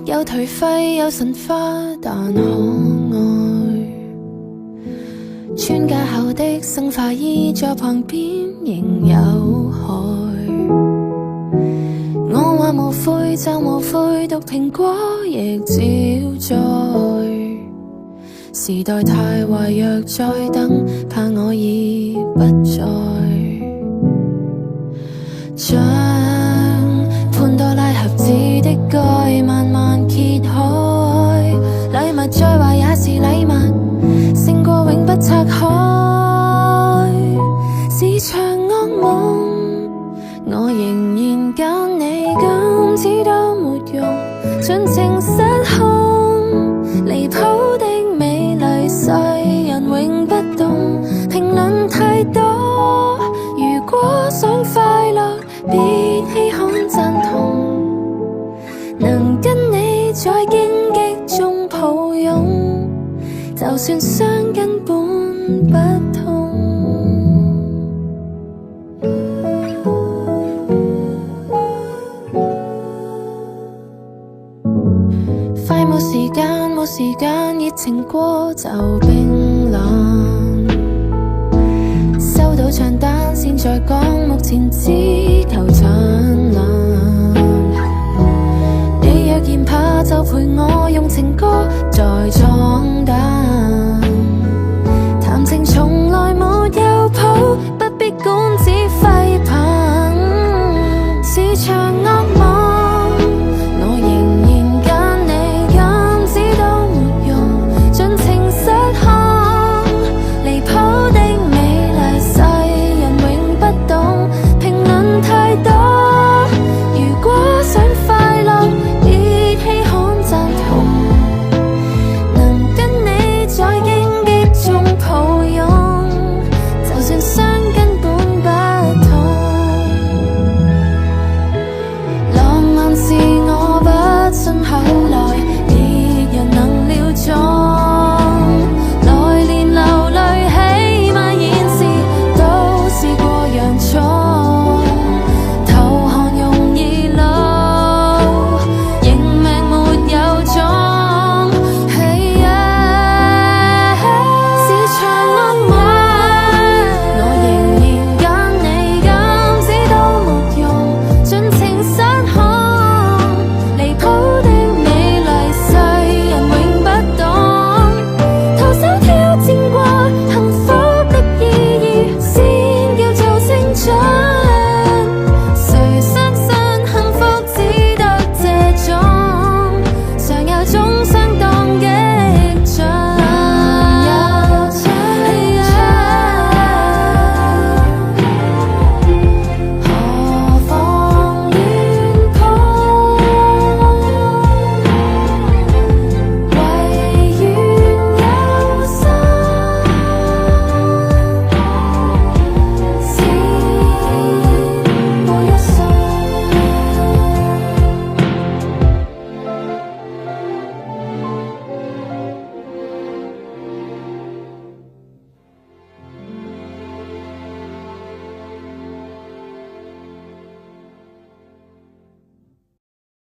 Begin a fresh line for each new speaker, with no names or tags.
有頹廢有神化，但可愛。穿架後的生化衣在旁邊仍有害。我話無悔就無悔，毒蘋果亦照在。時代太壞，若再等，怕我已不在。將潘多拉盒子的蓋慢慢揭開，禮物再壞也是禮物，勝過永不拆開。是場噩夢，我仍然揀你，今次都沒用，盡情失控，離譜的美麗世人永不懂，評論太多。如果想快樂，別稀罕贊同，能跟你在荊棘中抱擁，就算傷根本不